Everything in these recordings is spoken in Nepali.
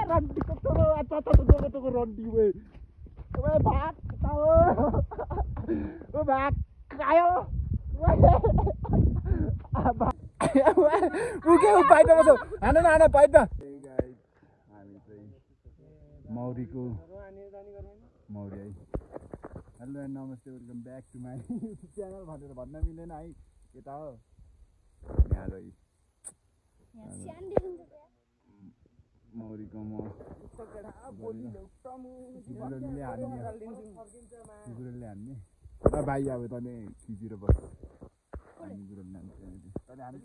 रन्डी को छोरो अच्छा तो रन्डी वे भाग ओ भाग आयो उके पाइट बसो हान पाइट हामी चाहिँ मौरीको मौरी है हेलो एन्ड नमस्ते welcome back to my channel भनेर भन्न मिलेन है के त हो यहाँ मौरीको म गुरुले हान्ने ल भाइ अब तँले खिचेर बस हामी गुरुले हान्छ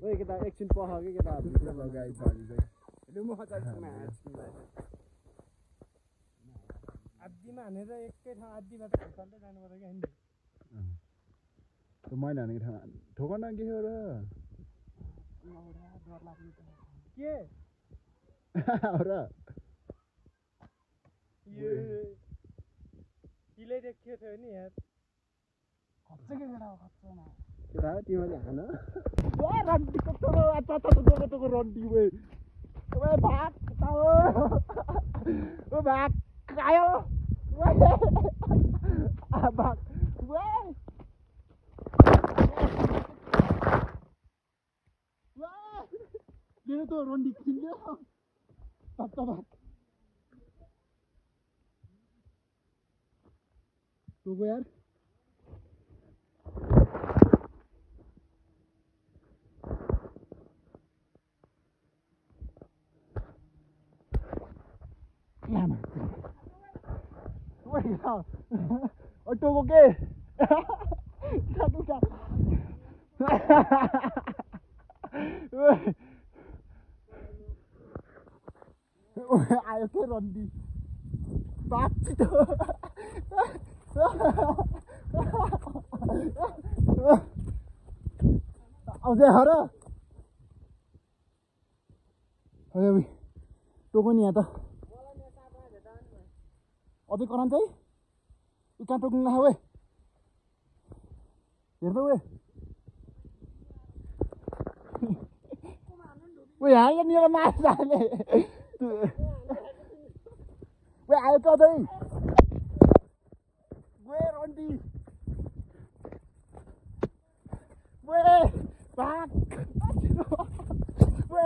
ओए केटा एकछिन पख के केटा लगाइ छ आदीमा हानेर एकै ठाउँ आदीबाट चल्दै जानुपर्छ क्या हिँड्दै त्यो मैले हानेको ठाउँ ठोकन के हो र के र यो इले देखियो थियो नि यार खच्छ के केटा हो खच्छ न केटा तिमीले हान ए रन्डी को छोरो अच्छा तो रन्डी वे भाग ओ भाग आयो भाग मेरो तो रन्डी किन्यो तत्त भाग तँ यार टोको के आयो के रन्डी बाँच्ची त आउँछ हर टोको नि यहाँ त अझै करान्छ है कहाँ टोक्नु ला वे हेर्दा वे यहाँ नि एउटा माछा हाले वे आयो त अझै वे रन्डी वे भाग way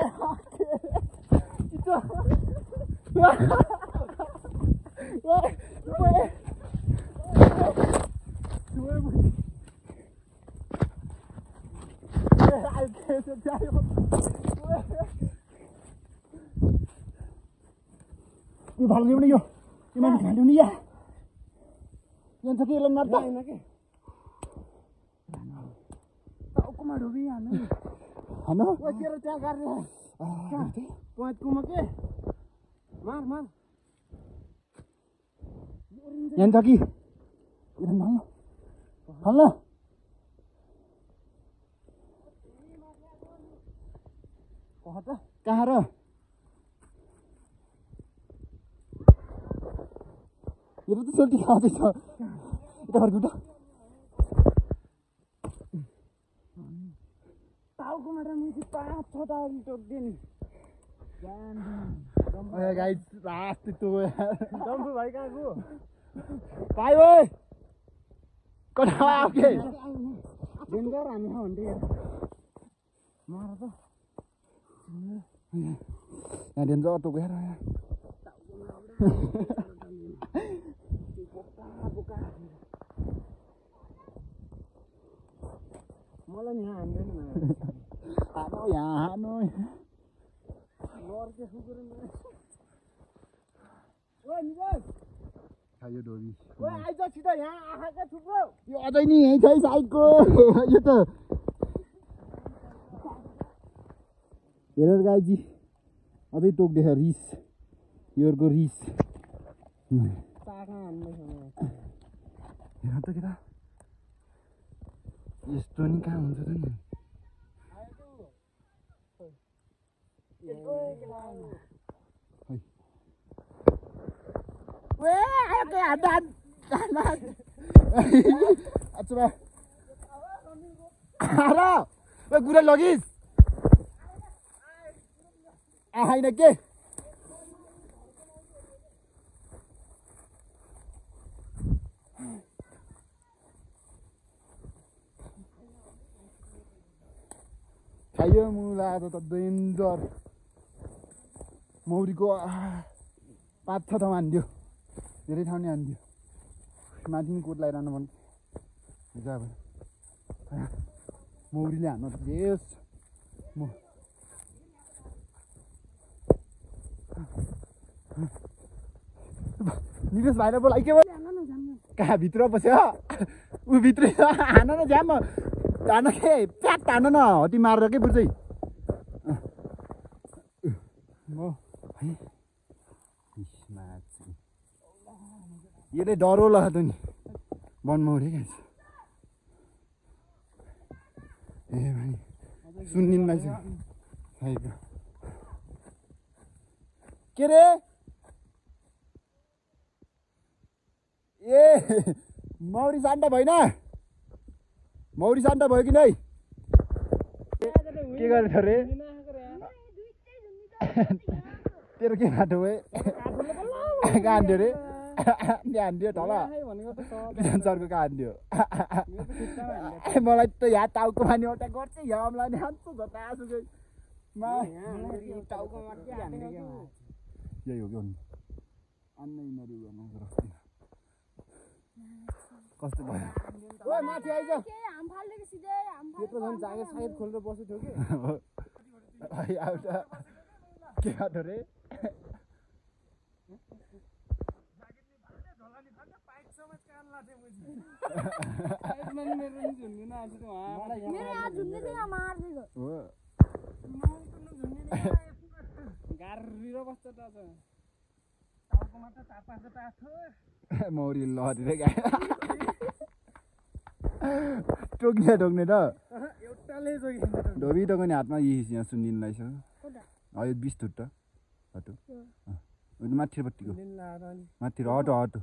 Đi vào liu đi vô. Đi mang cả liu đi à. Nhân thế kia lên nát tay nó kìa. Tao cũng mà đồ vi hả nó. Hả nó? Ôi kia nó cha gạt đi. Quạt cùng mà kìa. Mar. Nhân thế kia. Đi lên nắng. Hả nó? कहाँ र यो त सोल्टी खाँदैछ यता फर्किउ त टाउको मात्र मुसी 5-6 टाउको टोक्दिए नि ओए गाइस लास्ट तो डम्बु भाइ कहाँ गयो भाइ ओए कता आयो के डेन्जर हामी भन्दै यार मार त यहाँ डेन्जर टोको यार मलाई नि यहाँ हान्दैन हानो यहाँ हानो लड्के सुकुर ओए निरज खायो डोरी ओए आइज छिटो यहाँ आँखाका थुप्रो यो अझै नि यही छ साइडको यो त हेर गाईजी अझै टोक्दैछ रिस योरको रिस पाखा हान्दैछ हेर त केटा यस्तो नि कहाँ हुन्छ त नि गुरा लगिस् होइन के खायो मुला आज त डेन्जर मौरीको 5-6 ठाउँ हान्दियो धेरै ठाउँ नै हान्दियो माथि नि कोट लगाइरहनु भन्नु हिजो अब मौरीले हान्नु जेस म निवेश भाइले बोलाइ के कहाँ भित्र बस्यो ऊ भित्र हान न झ्याम हान के प्याट हान न हटी मारेर के बुझ्दै म यो चाहिँ डर होला त नि बनमौरी क्या ए भाइ सुन्निनलाई चाहिँ के रे ए मौरी सान्टा भएन मौरी सान्टा भयो कि नै के गरेछ रे तेरो के बाटो भए कहाँ हान्दियो रे त्यहाँ हान्दियो तल सरको कहाँ हान्दियो मलाई त यहाँ टाउको माने एउटा गर्छ यहाँ मलाई हान्छु जतासुकै यही हो कि अन्नै यिनीहरू कस्तो भयो ओ माथि आइज त्यत्रो झन् जागे सायद खोलेर बसेको थियो कि आउँछ के गर्नु रे मौरी लहरेर गयो टोक्ने टोक्ने त धोबी टोक्ने हातमा यहाँ सुनिदिनुलाई छ यो 20 फुट त हटो माथिपट्टिको माथि हटो हटो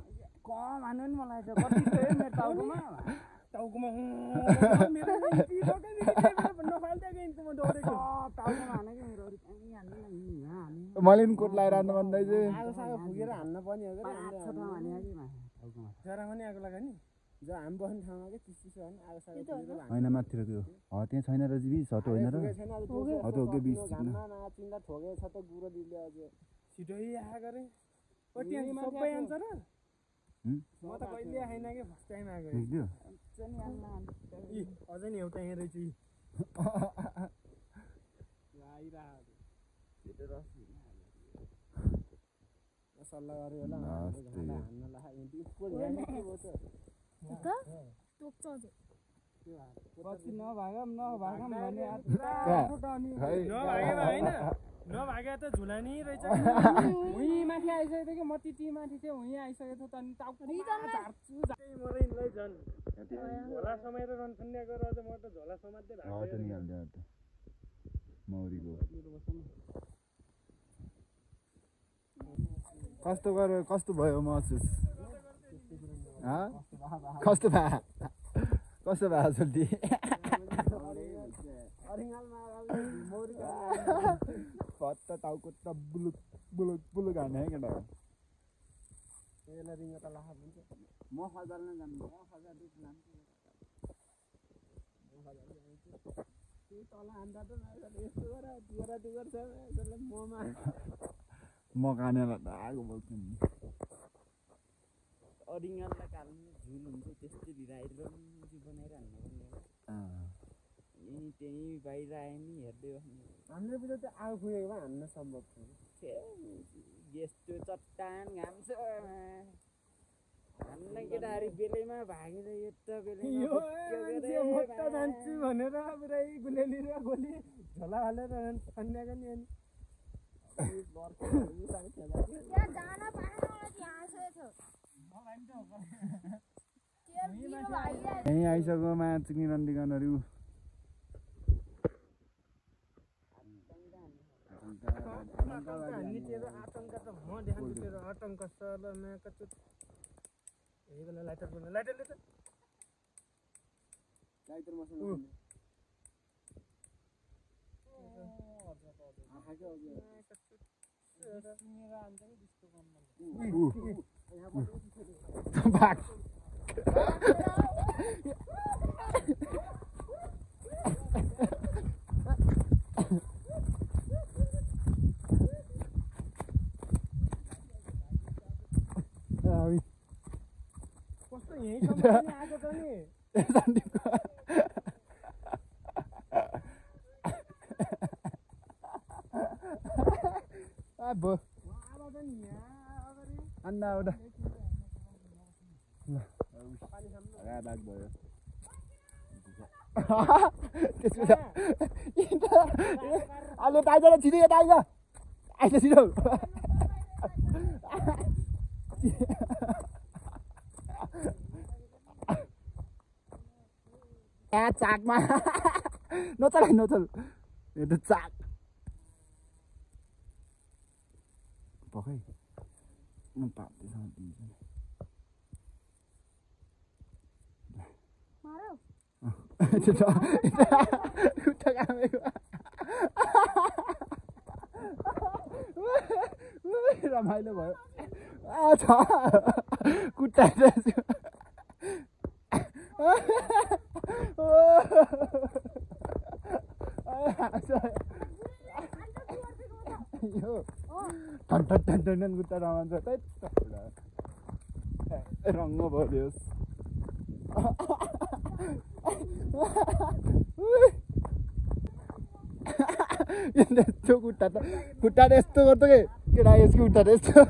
मैले पनि कोट लगाइरहनु भन्दै चाहिँ पुगेर हान्न पनि हो जरा पनि आगो लगा नि जो हाम बस्ने ठाउँमा के चिसो भने आगो सागो होइन माथितिर त्यो त्यहाँ छैन र बिस हटो होइन र हटो के बिस चिन्दा ठोके छ त गुरो दिले अझ छिटै आए गरे पट्टी सबै आन्सर म त कहिले आएन के फर्स्ट टाइम आएको अझै नि एउटा यहाँ रहेछ सल्लाह गऱ्यो होला हान्न नभागे त झुलानी रहेछ उही माथि आइसकेको थियो कि म टी माथि थियो उही आइसकेको थियो अनि टाउकोलाई झन् झोला समाएर रनफन्ड्या गरेर अझ म त झोला समात्दै भएको मौरीको कस्तो गरेर कस्तो भयो महसुस कस्तो भयो सोल्टी पत्ता टाउको त बुलुक बुलुक बुलुक हाने केटा रिङ त लाहा हुन्छ म हजार नै जान्छु म हजार रुप लान्छु तल हान्दा त यस्तो गर दुगर छ यसले ममा म कानेलाई आगो बोल्छु नि अरिङललाई काल्नु झुल हुन्छ त्यस्तै भिराएर बनाएर हान्न पर्ने यही त्यही बाहिर आयो नि हेर्दै बस्ने हामीले पनि त आगो फुकेको भए हान्न सम्भव थियो यस्तो चट्टान घाम छ हान्न केटाहरू बेलैमा भागेर यता बेलैमा जान्छु भनेर पुरै गुलेली र गोली झोला हालेर फन्ड्याएको नि अनि यहीँ आइसक्यो चिक्ने रन्डीगनहरू आतंक त म देखाउँछु तेरो आतंक सलमा कचु यही बेला लाइटर बोल्नु लाइटर ले त लाइटर मसँग आहा के हो मेरा आन्छ नि डिस्को कम भाग कस्तो यही सम्म आएको छ नि अब अन्ना उडा राग भयो अहिले टाइगर छिटो यता आइज आइज छिटो चाकमा नचल नचल यो त चाक पकाइ म पाप्दैसँग दिन्छु खुट्टा कामेको रमाइलो भयो छ खुट्टा टन खुट्टा रमान्छ रङ्ग भयो यस्तो खुट्टा त यस्तो गर्छ कि केटा यसको खुट्टा त यस्तो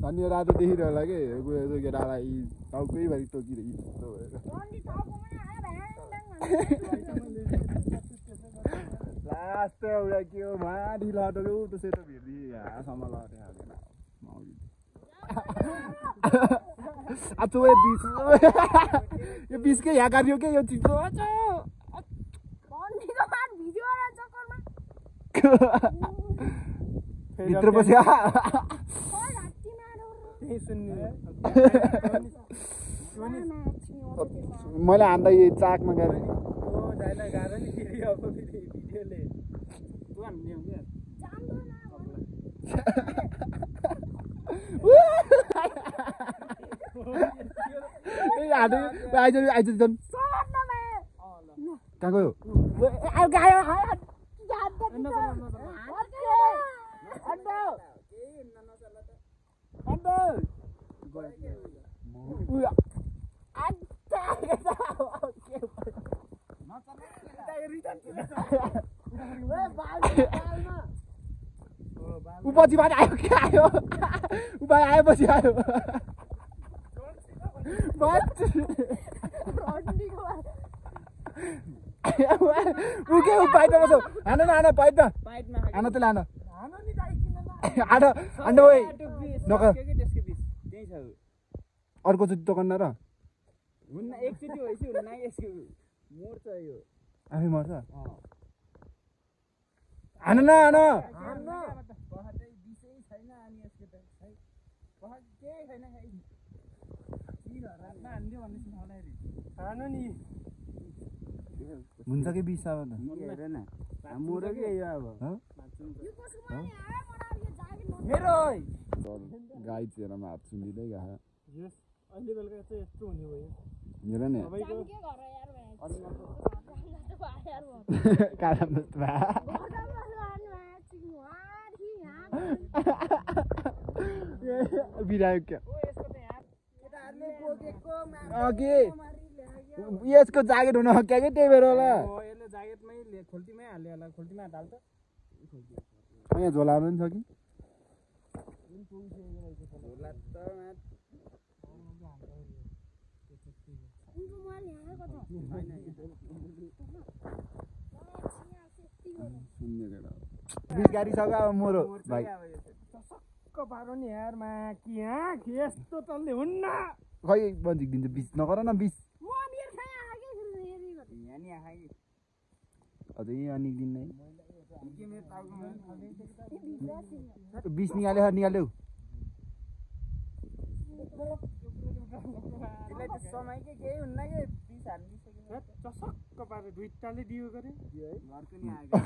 धनी रातो देखिरह्यो होला कि गयो केटालाई टाउकै भरि टोकिरहेको यस्तो भएर लास्ट एउटा के हो माथि लटोको उठो सेतो भिर्दी यहाँसम्म लटे हालेन आचो यो बिचकै यहाँ काट्यो के यो चिप्लो भित्र बस्यो मैले हान्दा यो चाकमा गएर आइज झन् कहाँ गयो ऊ पछिबाट आयो के आयो ऊ भाइ आएपछि आयो ऊ के ऊ पाइटमा बस्यो हान न हान पाइटमा हान त लान हान हान्ड ओइ नक अर्को चोटि दोकान र हुन्न एकचोटि होइसि हुन्न यसको मोर्छ यो आफै मर्छ हान न हान पहाडै बिसै छैन अनि यसको त पहाड केही छैन हुन्छ कि बिस अब हेरेन हाम्रो के यो अब मेरो गाई चेहरामा हात सुनिँदै गयो अहिले बेलुका चाहिँ यस्तो हुने भयो हेर नि बिरायो क्या यसको ज्याकेट हुन हक्या कि त्यही भएर होला यसले ज्याकेटमै खोल्टीमै हाल्यो होला खोल्टीमा हात हाल्छ यहाँ झोलामा पनि छ कि सुन्ने केटा बिस गाडिसक्यो अब मोरो भाइ चसक्क पारो नि यारमा यहाँ यस्तो तलले हुन्न खै बन्जिक दिन्छ बिस नगर न बिस अझै अनि दिन्न बिस निकाल्यो समयकै केही हुन्न कि 20 हालिदिइसक्यो चसक्क पारेर दुईटाले दियो गरे घरको नि आएको